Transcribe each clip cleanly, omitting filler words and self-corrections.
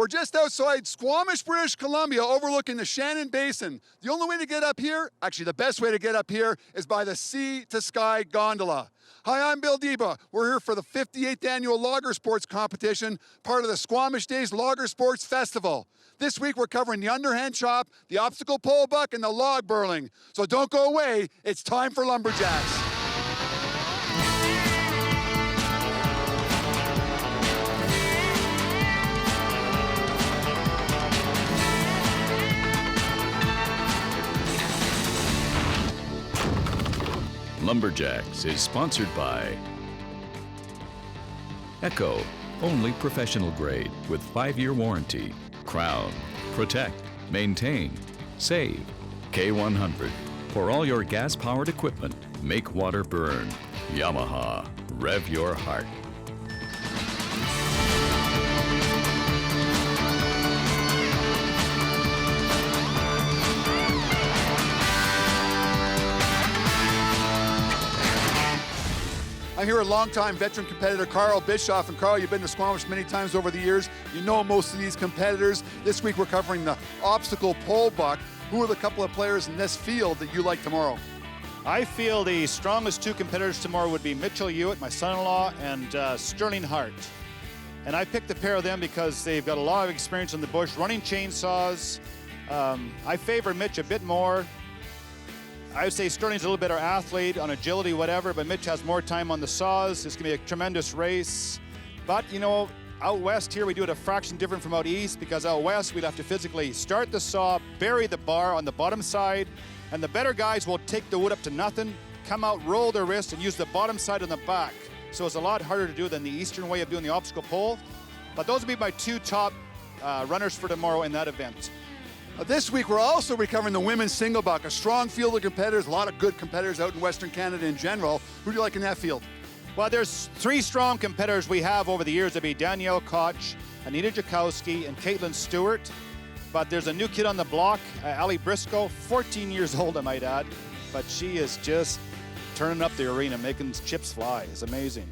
We're just outside Squamish, British Columbia, overlooking the Shannon Basin. The only way to get up here, actually the best way to get up here, is by the Sea to Sky gondola. Hi, I'm Bill Deba. We're here for the 58th annual Lager Sports Competition, part of the Squamish Days Lager Sports Festival. This week we're covering the underhand chop, the obstacle pole buck, and the log burling. So don't go away, it's time for Lumberjacks. Lumberjacks is sponsored by Echo, only professional grade with 5-year warranty. Crown, protect, maintain, save. K100, for all your gas-powered equipment, make water burn. Yamaha, rev your heart. I'm here with longtime veteran competitor Carl Bischoff. And Carl, you've been to Squamish many times over the years. You know most of these competitors. This week we're covering the obstacle pole buck. Who are the couple of players in this field that you like tomorrow? I feel the strongest two competitors tomorrow would be Mitchell HEWITT, my son-in-law, and Sterling HART. And I picked a pair of them because they've got a lot of experience in the bush, running chainsaws. I favor Mitch a bit more. I would say Sterling's a little better athlete on agility, whatever, but Mitch has more time on the saws. It's gonna be a tremendous race. But, you know, out west here, we do it a fraction different from out east, because out west, we'd have to physically start the saw, bury the bar on the bottom side, and the better guys will take the wood up to nothing, come out, roll their wrist, and use the bottom side on the back. So it's a lot harder to do than the eastern way of doing the obstacle pole. But those would be my two top runners for tomorrow in that event. This week, we're also recovering the women's single buck, a strong field of competitors, a lot of good competitors out in Western Canada in general. Who do you like in that field? Well, there's three strong competitors we have over the years. That'd be Danielle Koch, ANITA JEZOWSKI, and Caitlin Stewart. But there's a new kid on the block, Ali BRISCOE, 14 years old, I might add. But she is just turning up the arena, making chips fly. It's amazing.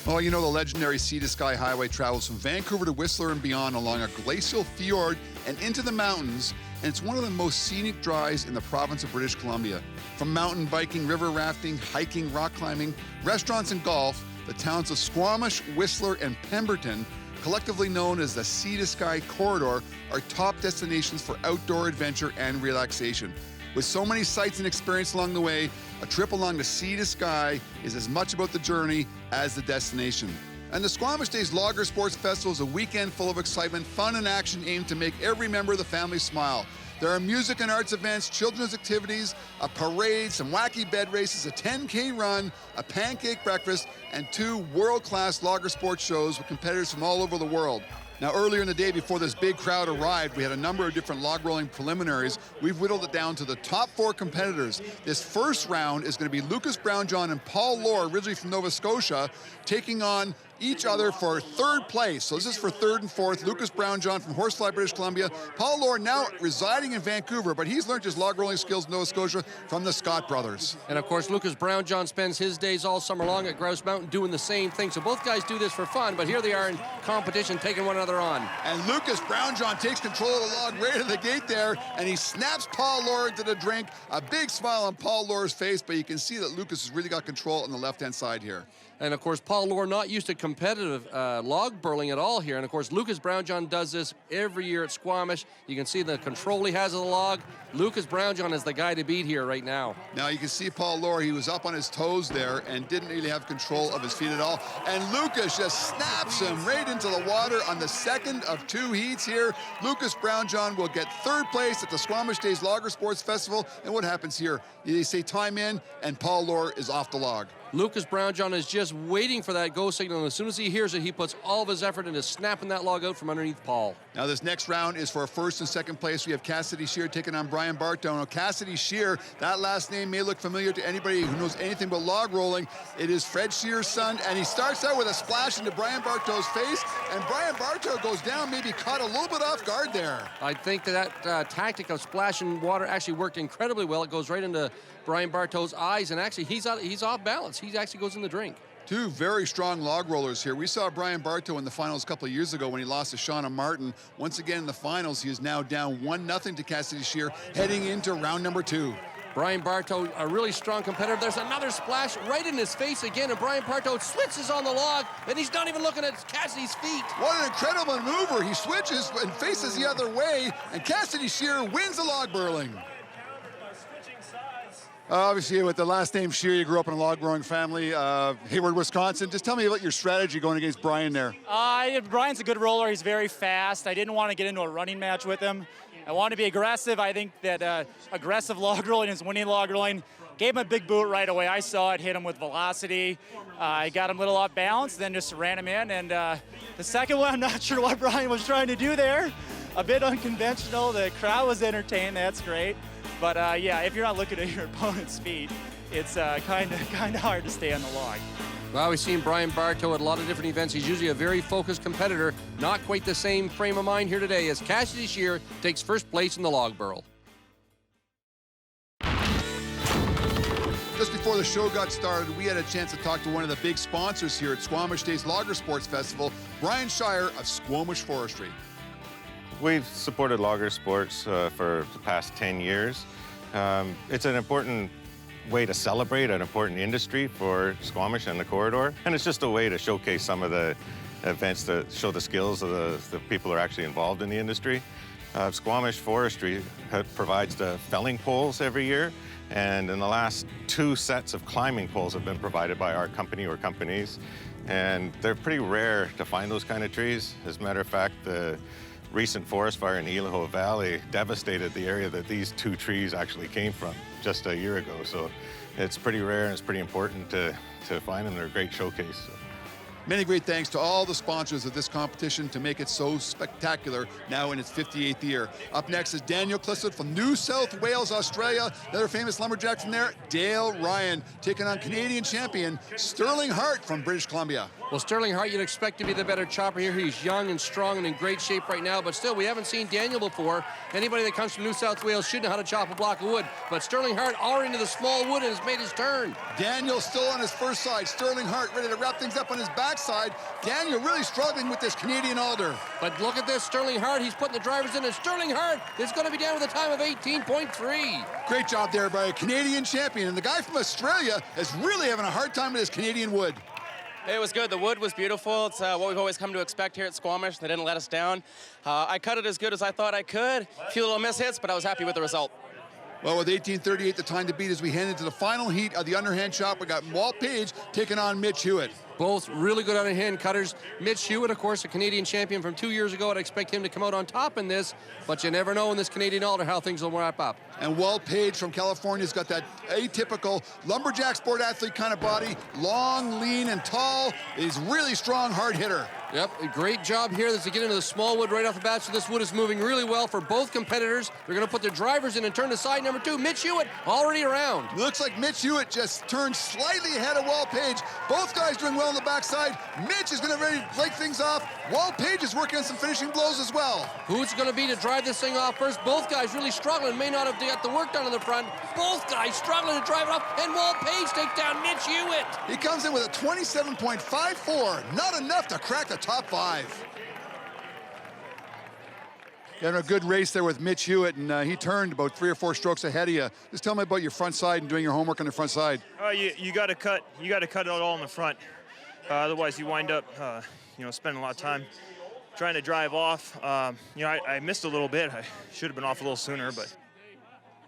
Well, you know, the legendary Sea to Sky Highway travels from Vancouver to Whistler and beyond along a glacial fjord and into the mountains, and it's one of the most scenic drives in the province of British Columbia. From mountain biking, river rafting, hiking, rock climbing, restaurants, and golf, the towns of Squamish, Whistler, and Pemberton, collectively known as the Sea to Sky Corridor, are top destinations for outdoor adventure and relaxation. With so many sights and experience along the way, a trip along the Sea to Sky is as much about the journey as the destination. And the Squamish Days Lager Sports Festival is a weekend full of excitement, fun, and action aimed to make every member of the family smile. There are music and arts events, children's activities, a parade, some wacky bed races, a 10K run, a pancake breakfast, and 2 world-class lager sports shows with competitors from all over the world. Now, earlier in the day, before this big crowd arrived, we had a number of different log rolling preliminaries. We've whittled it down to the top 4 competitors. This first round is going to be Lucas Brownjohn and Paul Lohr, originally from Nova Scotia, taking on each other for 3rd place. So this is for 3rd and 4th. Lucas Brownjohn from HORSEFLY, British Columbia. Paul Lohr now residing in Vancouver, but he's learned his log rolling skills in Nova Scotia from the Scott brothers. And of course, Lucas Brownjohn spends his days all summer long at Grouse Mountain doing the same thing. So both guys do this for fun, but here they are in competition, taking one another on. And Lucas Brownjohn takes control of the log right at the gate there, and he snaps Paul Lohr into the drink. A big smile on Paul Lohr's face, but you can see that Lucas has really got control on the left-hand side here. And of course, Paul Lohr not used to competitive log burling at all here. And of course, Lucas Brownjohn does this every year at Squamish. You can see the control he has of the log. Lucas Brownjohn is the guy to beat here right now. Now you can see Paul Lohr, he was up on his toes there and didn't really have control of his feet at all. And Lucas just snaps him right into the water on the 2nd of 2 heats here. Lucas Brownjohn will get 3rd place at the Squamish Days Lager Sports Festival. And what happens here? They say time in, and Paul Lohr is off the log. Lucas Brownjohn is just waiting for that go signal, and as soon as he hears it, he puts all of his effort into snapping that log out from underneath Paul. Now this next round is for 1st and 2nd place. We have CASSIDY SCHEER taking on Brian Bartow. Now CASSIDY SCHEER, that last name may look familiar to anybody who knows anything about log rolling. It is Fred Scheer's son, and he starts out with a splash into Brian Bartow's face, and Brian Bartow goes down, maybe caught a little bit off guard there. I think that tactic of splashing water actually worked incredibly well. It goes right into Brian Bartow's eyes, and actually he's off balance. He actually goes in the drink. Two very strong log rollers here. We saw Brian Bartow in the finals a couple of years ago when he lost to Shauna Martin. Once again in the finals, he is now down 1-0 to Cassidy SCHEER, heading into round number 2. Brian Bartow, a really strong competitor. There's another splash right in his face again, and Brian Bartow switches on the log, and he's not even looking at Cassidy's feet. What an incredible maneuver. He switches and faces the other way, and Cassidy SCHEER wins the log Birling. Obviously, with the last name SCHEER, you grew up in a log growing family, Hayward, Wisconsin. Just tell me about your strategy going against Brian there. Brian's a good roller. He's very fast. I didn't want to get into a running match with him. I wanted to be aggressive. I think that aggressive log rolling is winning log rolling. Gave him a big boot right away. I saw it, hit him with velocity. I got him a little off balance, then just ran him in. And the second one, I'm not sure what Brian was trying to do there. A bit unconventional. The crowd was entertained. That's great. But yeah, if you're not looking at your opponent's feet, it's kind of hard to stay on the log. Well, we've seen Brian Bartow at a lot of different events. He's usually a very focused competitor. Not quite the same frame of mind here today as Cassidy SCHEER takes first place in the log burl. Just before the show got started, we had a chance to talk to one of the big sponsors here at Squamish Days Logger Sports Festival, Brian Shire of Squamish Forestry. We've supported logger sports for the past 10 years. It's an important way to celebrate an important industry for Squamish and the corridor. And it's just a way to showcase some of the events that show the skills of the people who are actually involved in the industry. Squamish Forestry provides the felling poles every year. And in the last 2 sets of climbing poles have been provided by our company or companies. And they're pretty rare to find those kind of trees. As a matter of fact, the recent forest fire in the Eliho Valley devastated the area that these 2 trees actually came from just a year ago. So it's pretty rare and it's pretty important to find them. They're a great showcase. So. Many great thanks to all the sponsors of this competition to make it so spectacular now in its 58th year. Up next is Daniel CLISSOLD from New South Wales, Australia. Another famous lumberjack from there, Dale Ryan, taking on Canadian champion Sterling Hart from British Columbia. Well, Sterling Hart, you'd expect to be the better chopper here. He's young and strong and in great shape right now, but still, we haven't seen Daniel before. Anybody that comes from New South Wales should know how to chop a block of wood, but Sterling Hart already into the small wood and has made his turn. Daniel still on his first side. Sterling Hart ready to wrap things up on his backside. Daniel really struggling with this Canadian alder. But look at this, Sterling Hart, he's putting the drivers in, and Sterling Hart is going to be down with a time of 18.3. Great job there by a Canadian champion, and the guy from Australia is really having a hard time with his Canadian wood. It was good. The wood was beautiful. It's what we've always come to expect here at Squamish. They didn't let us down. I cut it as good as I thought I could. A few little mishits, but I was happy with the result. Well, with 18:38 the time to beat as we head into the final heat of the underhand chop, we got Walt Page taking on Mitch Hewitt. Both really good underhand cutters. Mitch Hewitt, of course, a Canadian champion from 2 years ago. I'd expect him to come out on top in this, but you never know in this Canadian alder how things will wrap up. And Walt Page from California's got that atypical lumberjack sport athlete kind of body, long, lean, and tall. He's really strong, hard hitter. Yep, a great job here as they get into the small wood right off the bat, so this wood is moving really well for both competitors. They're going to put their drivers in and turn to side number 2. Mitch Hewitt already around. Looks like Mitch Hewitt just turned slightly ahead of Walt Page. Both guys doing well on the backside. Mitch is going to ready to break things off. Walt Page is working on some finishing blows as well. Who's going to be to drive this thing off first? Both guys really struggling, may not have got the work done in the front. Both guys struggling to drive it off, and Walt Page takes down Mitch Hewitt. He comes in with a 27.54, not enough to crack the top 5. Got a good race there with Mitch Hewitt, and he turned about 3 or 4 strokes ahead of you. Just tell me about your front side and doing your homework on the front side. You got to cut it all in the front. Otherwise, you wind up, spending a lot of time trying to drive off. I missed a little bit. I should have been off a little sooner, but.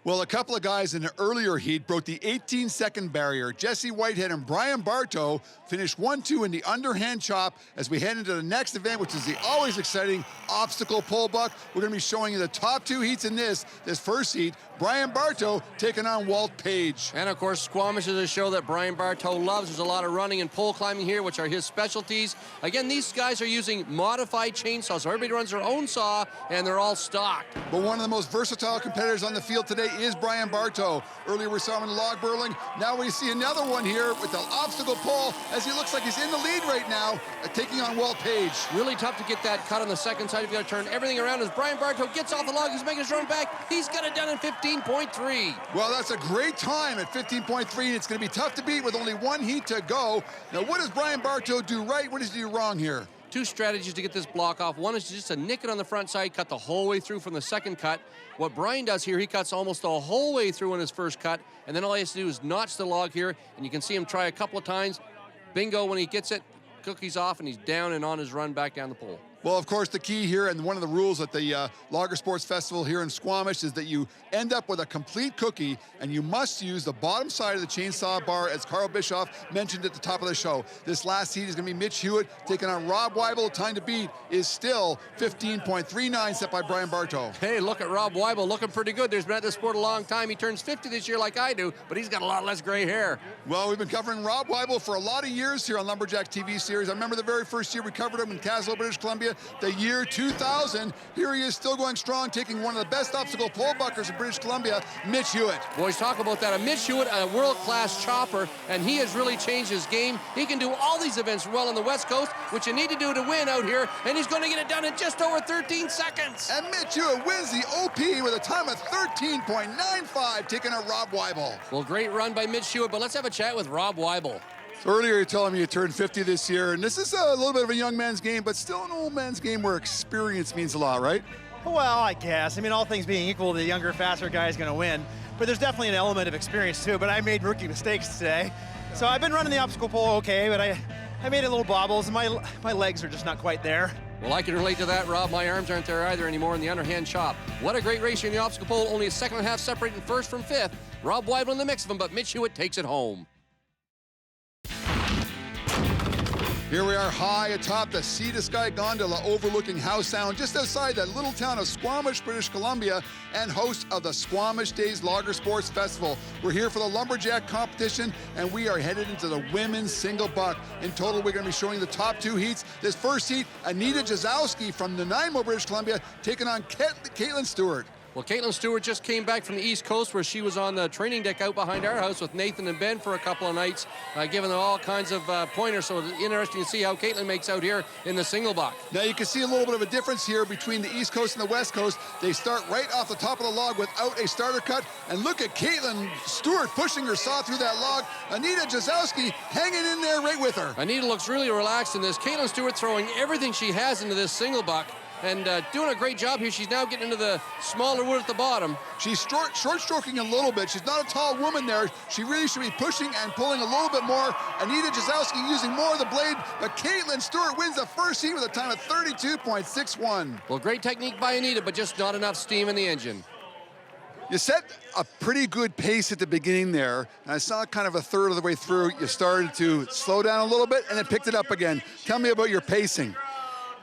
Well, a couple of guys in the earlier heat broke the 18-second barrier. Jesse Whitehead and Brian Bartow finished 1-2 in the underhand chop as we head into the next event, which is the always exciting obstacle pole buck. We're going to be showing you the top 2 heats in this first heat. Brian Bartow taking on Walt Page. And of course, Squamish is a show that Brian Bartow loves. There's a lot of running and pole climbing here, which are his specialties. Again, these guys are using modified chainsaws, so everybody runs their own saw, and they're all stocked. But one of the most versatile competitors on the field today is Brian Bartow. Earlier we saw him in the log Birling. Now we see another one here with the obstacle pole as he looks like he's in the lead right now, taking on Walt Page. Really tough to get that cut on the second side. You've got to turn everything around. As Brian Bartow gets off the log, he's making his run back. He's got it done in 15.3. Well, that's a great time at 15.3. It's going to be tough to beat with only one heat to go. Now, what does Brian Bartow do right? What does he do wrong here? Two strategies to get this block off. One is just to nick it on the front side, cut the whole way through from the second cut. What Brian does here, he cuts almost the whole way through on his first cut, and then all he has to do is notch the log here, and you can see him try a couple of times. Bingo, when he gets it, cookies off, and he's down and on his run back down the pole. Well, of course, the key here, and one of the rules at the Lager Sports Festival here in Squamish, is that you end up with a complete cookie, and you must use the bottom side of the chainsaw bar, as Carl Bischoff mentioned at the top of the show. This last heat is going to be Mitch Hewitt taking on Rob Waibel. Time to beat is still 15.39, set by Brian Bartow. Hey, look at Rob Waibel, looking pretty good. There's been at this sport a long time. He turns 50 this year like I do, but he's got a lot less gray hair. Well, we've been covering Rob Waibel for a lot of years here on Lumberjack TV series. I remember the very first year we covered him in Castle, British Columbia, the year 2000. Here he is still going strong, taking one of the best obstacle pole buckers in British Columbia, Mitch Hewitt. Boys, talk about that. A Mitch Hewitt, a world-class chopper, and he has really changed his game. He can do all these events well on the West Coast, which you need to do to win out here, and he's going to get it done in just over 13 seconds. And Mitch Hewitt wins the OP with a time of 13.95, taking out Rob Waibel. Well, great run by Mitch Hewitt, but let's have a chat with Rob Waibel. So earlier you telling me you turned 50 this year, and this is a little bit of a young man's game, but still an old man's game where experience means a lot, right? Well, I guess. I mean, all things being equal, the younger, faster guy is going to win. But there's definitely an element of experience, too. But I made rookie mistakes today. So I've been running the obstacle pole okay, but I made a little bobbles, and my legs are just not quite there. Well, I can relate to that, Rob. My arms aren't there either anymore in the underhand chop. What a great race here in the obstacle pole. Only a second and a half separating first from fifth. Rob Waibel in the mix of them, but Mitch Hewitt takes it home. Here we are high atop the Sea to Sky gondola overlooking Howe Sound, just outside that little town of Squamish, British Columbia, and host of the Squamish Days Lager Sports Festival. We're here for the Lumberjack competition, and we are headed into the women's single buck. In total, we're going to be showing the top two heats. This first heat, ANITA JEZOWSKI from NANAIMO, British Columbia, taking on Caitlin Stewart. Well, Caitlin Stewart just came back from the East Coast where she was on the training deck out behind our house with Nathan and Ben for a couple of nights, giving them all kinds of pointers. So it's interesting to see how Caitlin makes out here in the single buck. Now you can see a little bit of a difference here between the East Coast and the West Coast. They start right off the top of the log without a starter cut. And look at Caitlin Stewart pushing her saw through that log. ANITA JEZOWSKI hanging in there right with her. ANITA looks really relaxed in this. Caitlin Stewart throwing everything she has into this single buck. And doing a great job here. She's now getting into the smaller wood at the bottom. She's short stroking a little bit. She's not a tall woman there. She really should be pushing and pulling a little bit more. ANITA JEZOWSKI using more of the blade, but Caitlin Stewart wins the first heat with a time of 32.61. Well, great technique by ANITA, but just not enough steam in the engine. You set a pretty good pace at the beginning there, and I saw kind of a third of the way through, you started to slow down a little bit and then picked it up again. Tell me about your pacing.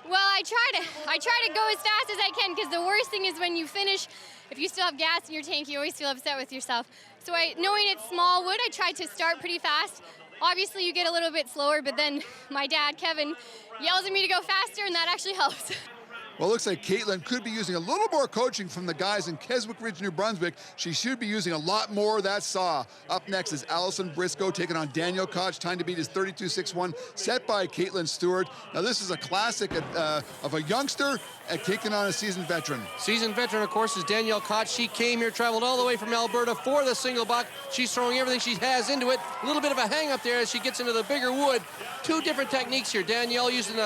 Well, I try to go as fast as I can, because the worst thing is when you finish, if you still have gas in your tank, you always feel upset with yourself. So knowing it's small wood, I tried to start pretty fast. Obviously, you get a little bit slower, but then my dad, Kevin, yells at me to go faster, and that actually helps. Well, it looks like Caitlin could be using a little more coaching from the guys in Keswick Ridge, New Brunswick. She should be using a lot more of that saw. Up next is Allison BRISCOE taking on Danielle Koch. Time to beat is 32.61, set by Caitlin Stewart. Now, this is a classic of a youngster taking on a seasoned veteran. Seasoned veteran, of course, is Danielle Koch. She came here, traveled all the way from Alberta for the single buck. She's throwing everything she has into it. A little bit of a hang up there as she gets into the bigger wood. Two different techniques here. Danielle using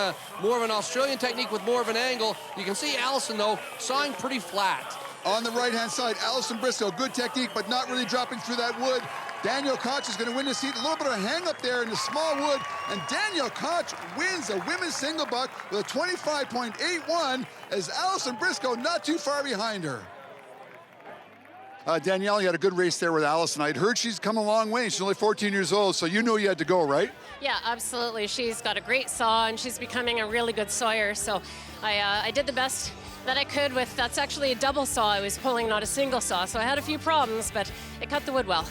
more of an Australian technique with more of an angle. You can see Allison, though, sawing pretty flat. On the right-hand side, Allison BRISCOE, good technique, but not really dropping through that wood. Danielle Koch is going to win this heat. A little bit of a hang up there in the small wood, and Danielle Koch wins a women's single buck with a 25.81 as Allison BRISCOE not too far behind her. Danielle, you had a good race there with Allison. I'd heard she's come a long way. She's only 14 years old, so you knew you had to go, right? Yeah, absolutely. She's got a great saw, and she's becoming a really good sawyer. So I did the best that I could with, that's actually a double saw I was pulling, not a single saw. So I had a few problems, but it cut the wood well.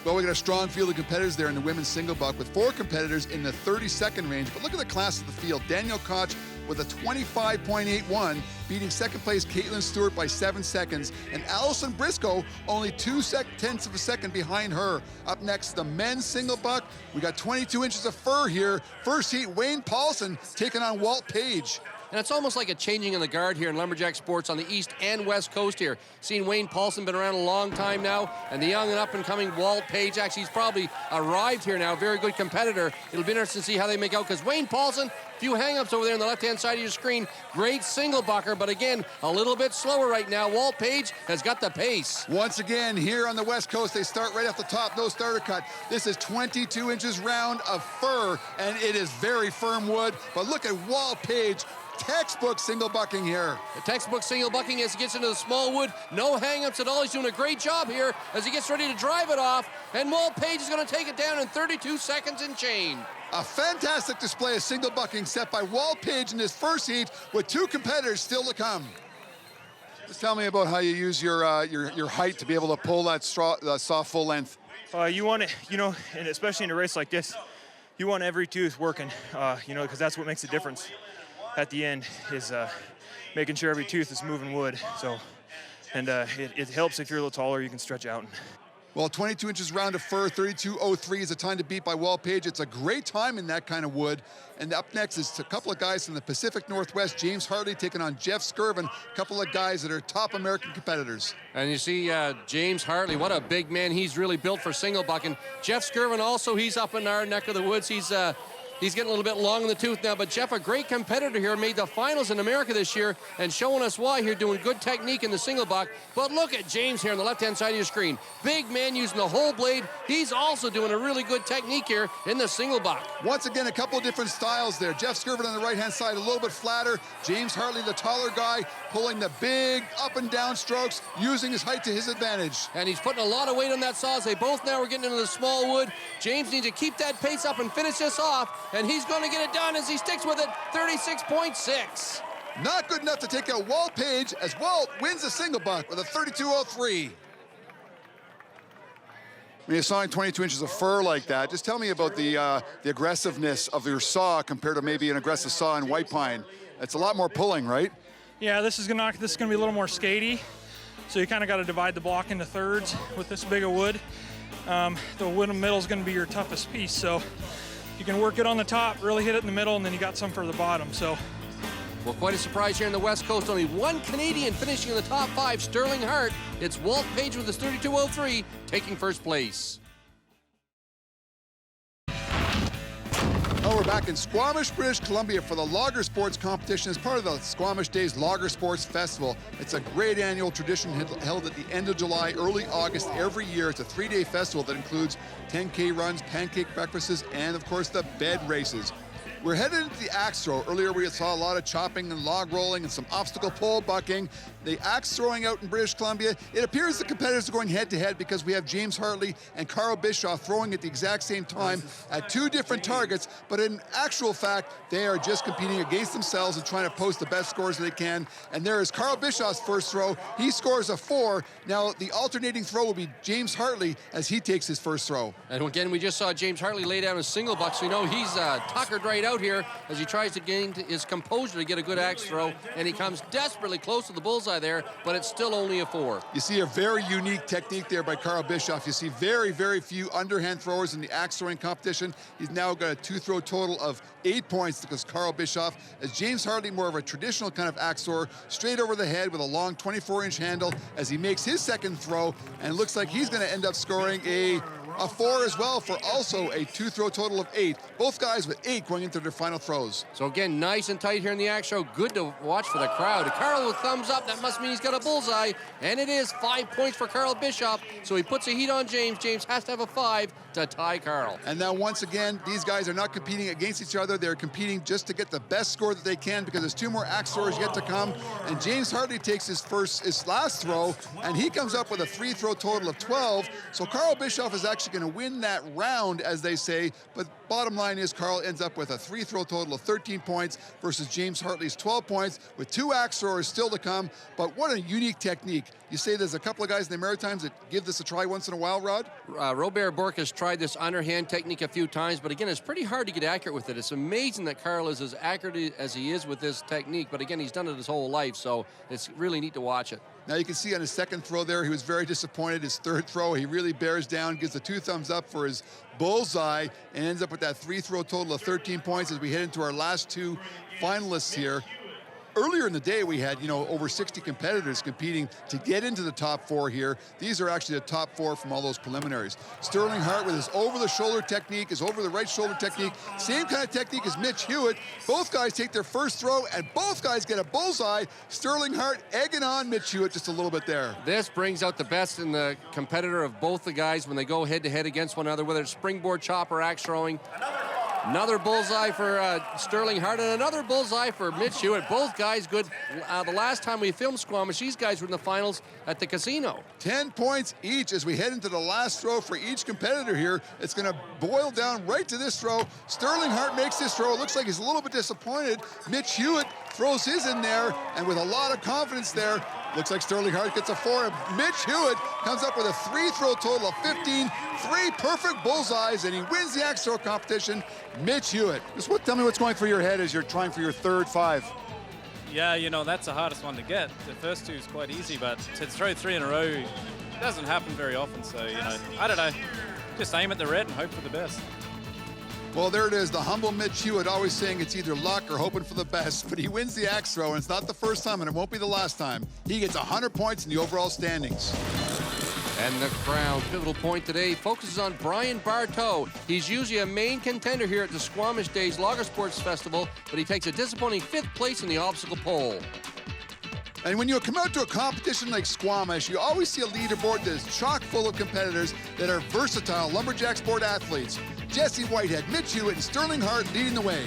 Well, we got a strong field of competitors there in the women's single buck with 4 competitors in the 32nd range. But look at the class of the field. Danielle Koch with a 25.81, beating second place Caitlin Stewart by 7 seconds, and Allison Briscoe only 2/10 of a second behind her. Up next, the men's single buck. We got 22 inches of fur here. First heat, Wayne Paulsen taking on Walt Page. And it's almost like a changing of the guard here in lumberjack sports on the east and west coast here. Seeing Wayne Paulsen, been around a long time now, and the young and up-and-coming Walt Page, actually he's probably arrived here now, very good competitor. It'll be interesting to see how they make out, because Wayne Paulsen, few hang-ups over there on the left-hand side of your screen. Great single bucker, but again, a little bit slower right now. Walt Page has got the pace. Once again, here on the West Coast, they start right off the top, no starter cut. This is 22 inches round of fur, and it is very firm wood. But look at Walt Page, textbook single bucking here. The textbook single bucking as he gets into the small wood. No hang-ups at all. He's doing a great job here as he gets ready to drive it off. And Walt Page is going to take it down in 32 seconds and change. A fantastic display of single bucking set by Walt Page in his first heat, with 2 competitors still to come. Just tell me about how you use your height to be able to pull that saw full length. You want it, you know, and especially in a race like this, you want every tooth working, you know, because that's what makes the difference at the end, is making sure every tooth is moving wood. So, and it helps if you're a little taller, you can stretch out. Well, 22 inches round of fur, 32.03 is a time to beat by Walt Page. It's a great time in that kind of wood. And up next is a couple of guys from the Pacific Northwest. James Hartley taking on Jeff Skirvin, a couple of guys that are top American competitors. And you see James Hartley, what a big man. He's really built for single bucking. Jeff Skirvin also, he's up in our neck of the woods. He's getting a little bit long in the tooth now, but Jeff, a great competitor here, made the finals in America this year and showing us why here, doing good technique in the single buck. But look at James here on the left-hand side of your screen. Big man using the whole blade. He's also doing a really good technique here in the single buck. Once again, a couple of different styles there. Jeff Skirvin on the right-hand side, a little bit flatter. James Hartley, the taller guy, pulling the big up and down strokes, using his height to his advantage. And he's putting a lot of weight on that saw as they both now are getting into the small wood. James needs to keep that pace up and finish this off. And he's going to get it done as he sticks with it, 36.6. Not good enough to take out Walt Page, as Walt wins the single buck with a 32.03. When you're sawing 22 inches of fur like that, just tell me about the aggressiveness of your saw compared to maybe an aggressive saw in white pine. It's a lot more pulling, right? Yeah, this is gonna be a little more skatey. So you kind of got to divide the block into thirds with this big of wood. The wood in the middle is going to be your toughest piece. So you can work it on the top, really hit it in the middle, and then you got some for the bottom. So, well, quite a surprise here in the West Coast. Only one Canadian finishing in the top 5, Sterling Hart. It's Walt Page with his 32.03 taking first place. Oh, we're back in Squamish, British Columbia for the Lager Sports competition as part of the Squamish Days Lager Sports Festival. It's a great annual tradition held at the end of July, early August every year. It's a 3-day festival that includes 10K runs, pancake breakfasts, and of course the bed races. We're headed into the axe throw. Earlier we saw a lot of chopping and log rolling and some obstacle pole bucking. The axe throwing out in British Columbia, it appears the competitors are going head-to-head because we have James Hartley and Carl Bischoff throwing at the exact same time at 2 different targets, but in actual fact, they are just competing against themselves and trying to post the best scores they can. And there is Carl Bischoff's first throw. He scores a 4. Now the alternating throw will be James Hartley as he takes his first throw. And again, we just saw James Hartley lay down a single buck, so we know he's tuckered right out here as he tries to gain his composure to get a good axe throw, and he comes desperately close to the bullseye there, but it's still only a 4. You see a very unique technique there by Carl Bischoff. You see very, very few underhand throwers in the axe throwing competition. He's now got a 2-throw total of 8 points because Carl Bischoff, as James Hartley, more of a traditional kind of axe thrower, straight over the head with a long 24-inch handle as he makes his second throw, and looks like he's going to end up scoring a 4 as well for also a 2-throw total of 8. Both guys with 8 going into their final throws. So again, nice and tight here in the axe throw. Good to watch for the crowd. Carl with thumbs up. That must mean he's got a bullseye. And it is 5 points for Carl Bischoff. So he puts a heat on James. James has to have a 5 to tie Carl. And now once again, these guys are not competing against each other. They're competing just to get the best score that they can because there's 2 more axe throwers yet to come. And James Hartley takes his last throw, and he comes up with a 3-throw total of 12. So Carl Bischoff is actually going to win that round, as they say, but Bottom line is Carl ends up with a three-throw total of 13 points versus James Hartley's 12 points, with 2 axe throwers still to come. But what a unique technique. You say there's a couple of guys in the Maritimes that give this a try once in a while, Rod? Robert Bourque has tried this underhand technique a few times, but again, it's pretty hard to get accurate with it. It's amazing that Carl is as accurate as he is with this technique, but again, he's done it his whole life, so it's really neat to watch it. Now you can see on his second throw there, he was very disappointed. His third throw, he really bears down, gives the 2 thumbs up for his bullseye, and ends up with that 3-throw total of 13 points as we head into our last 2 finalists here. Earlier in the day, we had, over 60 competitors competing to get into the top 4 here. These are actually the top 4 from all those preliminaries. Sterling Hart with his over-the-shoulder technique, his over-the-right shoulder technique, same kind of technique as Mitch Hewitt. Both guys take their first throw, and both guys get a bullseye. Sterling Hart egging on Mitch Hewitt just a little bit there. This brings out the best in the competitor of both the guys when they go head-to-head against one another, whether it's springboard, chop, or axe throwing. Another bullseye for Sterling Hart, and another bullseye for Mitch Hewitt. Both guys good. The last time we filmed Squamish, these guys were in the finals at the casino. 10 points each as we head into the last throw for each competitor here. It's going to boil down right to this throw. Sterling Hart makes this throw. It looks like he's a little bit disappointed. Mitch Hewitt throws his in there, and with a lot of confidence there, looks like Sterling Hart gets a 4, and Mitch Hewitt comes up with a 3-throw total of 15, 3 perfect bullseyes, and he wins the axe throw competition. Mitch Hewitt. Tell me what's going through your head as you're trying for your third 5. Yeah, that's the hardest one to get. The first 2 is quite easy, but to throw 3 in a row, it doesn't happen very often. So, I don't know, just aim at the red and hope for the best. Well, there it is, the humble Mitch Hewitt, always saying it's either luck or hoping for the best, but he wins the axe throw, and it's not the first time, and it won't be the last time. He gets 100 points in the overall standings. And the crown pivotal point today focuses on Brian Bartow. He's usually a main contender here at the Squamish Days Lager Sports Festival, but he takes a disappointing 5th place in the obstacle pole. And when you come out to a competition like Squamish, you always see a leaderboard that is chock full of competitors that are versatile lumberjack sport athletes. Jesse Whitehead, Mitch Hewitt, and Sterling Hart leading the way.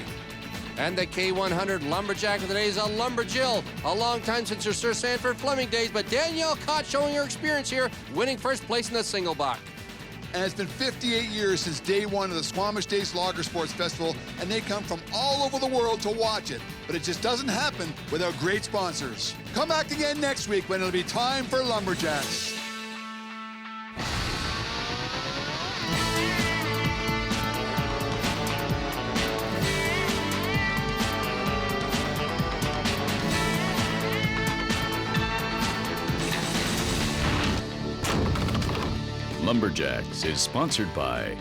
And the K100 Lumberjack of the day is a Lumberjill. A long time since your Sir Sanford Fleming days, but Danielle Cott showing her experience here, winning first place in the single buck. And it's been 58 years since day 1 of the Squamish Days Lager Sports Festival, and they come from all over the world to watch it. But it just doesn't happen without great sponsors. Come back again next week when it'll be time for Lumberjacks. Lumberjacks is sponsored by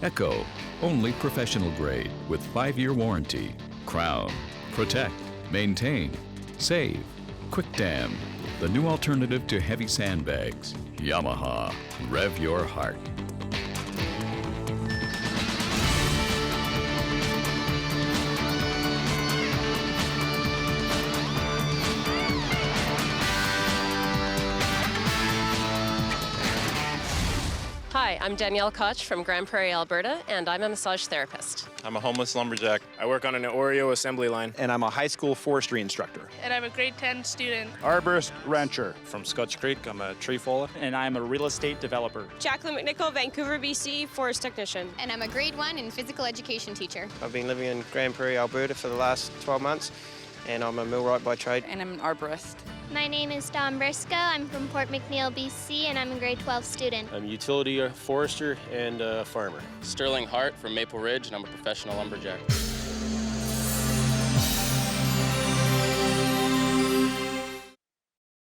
Echo, only professional grade with 5-year warranty. Crown, protect, maintain, save. Quick Dam, the new alternative to heavy sandbags. Yamaha, rev your heart. Hi, I'm Danielle Koch from Grand Prairie, Alberta, and I'm a massage therapist. I'm a homeless lumberjack. I work on an Oreo assembly line. And I'm a high school forestry instructor. And I'm a grade 10 student. Arborist rancher. From Scotch Creek, I'm a tree faller. And I'm a real estate developer. Jacqueline McNichol, Vancouver, BC, forest technician. And I'm a grade 1 and physical education teacher. I've been living in Grand Prairie, Alberta for the last 12 months, and I'm a millwright by trade. And I'm an arborist. My name is Dom Briscoe. I'm from Port McNeill, BC, and I'm a grade 12 student. I'm a utility forester and a farmer. Sterling Hart from Maple Ridge, and I'm a professional lumberjack.